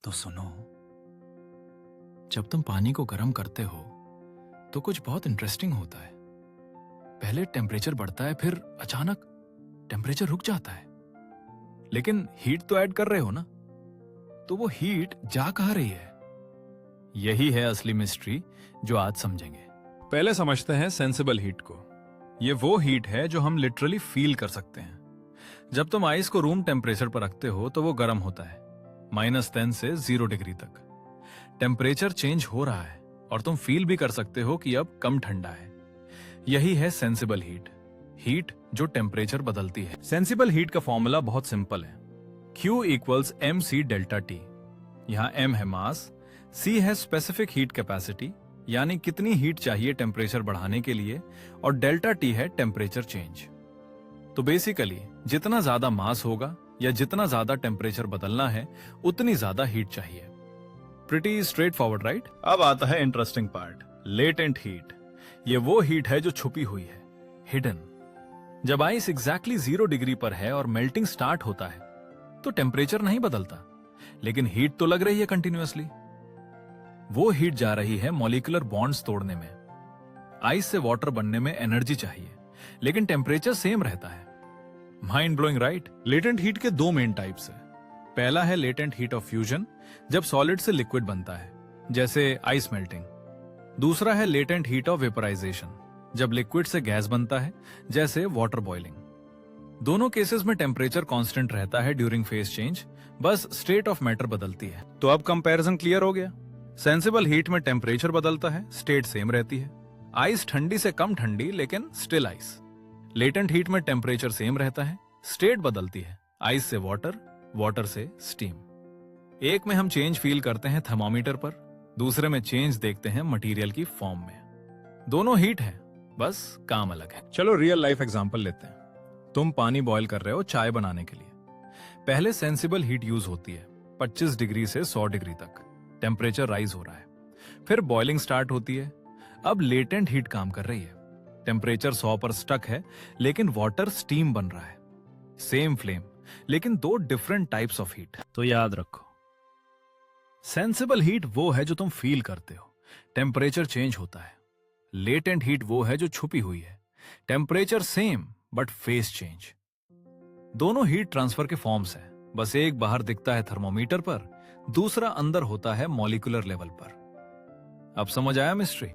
तो सुनो, जब तुम पानी को गर्म करते हो तो कुछ बहुत इंटरेस्टिंग होता है। पहले टेम्परेचर बढ़ता है, फिर अचानक टेम्परेचर रुक जाता है। लेकिन हीट तो ऐड कर रहे हो ना, तो वो हीट जा कहाँ रही है? यही है असली मिस्ट्री जो आज समझेंगे। पहले समझते हैं सेंसिबल हीट को। ये वो हीट है जो हम लिटरली फील कर सकते हैं। जब तुम आइस को रूम टेम्परेचर पर रखते हो तो वो गर्म होता है, -10 से 0 डिग्री तक। टेम्परेचर चेंज हो रहा है और तुम फील भी कर सकते हो कि अब कम ठंडा है। यही है सेंसिबल हीट, हीट जो टेम्परेचर बदलती है। सेंसिबल हीट का फॉर्मूला बहुत सिंपल है, Q = mc डेल्टा T। यहाँ m है मास, C है स्पेसिफिक हीट कैपेसिटी, यानी कितनी हीट चाहिए टेम्परेचर बढ़ाने के लिए, और डेल्टा T है टेम्परेचर चेंज। तो बेसिकली जितना ज्यादा मास होगा या जितना ज्यादा टेम्परेचर बदलना है, उतनी ज्यादा हीट चाहिए। Pretty straight forward, right? अब आता है इंटरेस्टिंग पार्ट, लेटेंट हीट। ये वो हीट है जो छुपी हुई है, हिडन। जब आइस एग्जैक्टली 0 डिग्री पर है और मेल्टिंग स्टार्ट होता है तो टेम्परेचर नहीं बदलता, लेकिन हीट तो लग रही है कंटिन्यूअसली। वो हीट जा रही है मॉलिक्यूलर बॉन्ड्स तोड़ने में। आइस से वाटर बनने में एनर्जी चाहिए, लेकिन टेम्परेचर सेम रहता है। Mind blowing, right? Latent heat के दो मेन टाइप्स हैं। पहला है लेटेंट हीट ऑफ फ्यूजन, जब सॉलिड से लिक्विड बनता है, जैसे आइस मेल्टिंग। दूसरा है लेटेंट हीट ऑफ वेपराइजेशन, जब लिक्विड से गैस बनता है, जैसे वाटर बॉइलिंग। दोनों केसेस में टेम्परेचर कांस्टेंट रहता है ड्यूरिंग फेज चेंज, बस स्टेट ऑफ मैटर बदलती है। तो अब कंपैरिजन क्लियर हो गया। सेंसिबल हीट में टेम्परेचर बदलता है, स्टेट सेम रहती है। आइस ठंडी से कम ठंडी, लेकिन स्टिल आइस। लेटेंट हीट में टेम्परेचर सेम रहता है, स्टेट बदलती है, आइस से वाटर, वाटर से स्टीम। एक में हम चेंज फील करते हैं थर्मामीटर पर, दूसरे में चेंज देखते हैं मटेरियल की फॉर्म में। दोनों हीट है, बस काम अलग है। चलो रियल लाइफ एग्जांपल लेते हैं। तुम पानी बॉयल कर रहे हो चाय बनाने के लिए। पहले सेंसिबल हीट यूज होती है, 25 डिग्री से 100 डिग्री तक टेम्परेचर राइज हो रहा है। फिर बॉइलिंग स्टार्ट होती है। अब लेटेंट हीट काम कर रही है, टेम्परेचर 100 पर स्टक है, लेकिन वाटर स्टीम बन रहा है। सेम फ्लेम, लेकिन दो डिफरेंट टाइप्स ऑफ हीट। तो याद रखो, सेंसिबल हीट वो है जो तुम फील करते हो, टेम्परेचर चेंज होता है। लेटेंट हीट वो है जो छुपी हुई है, temperature same but face change. दोनों हीट ट्रांसफर के फॉर्म्स हैं, बस एक बाहर दिखता है थर्मोमीटर पर, दूसरा अंदर होता है मॉलिक्यूलर लेवल पर। अब समझ आया मिस्ट्री?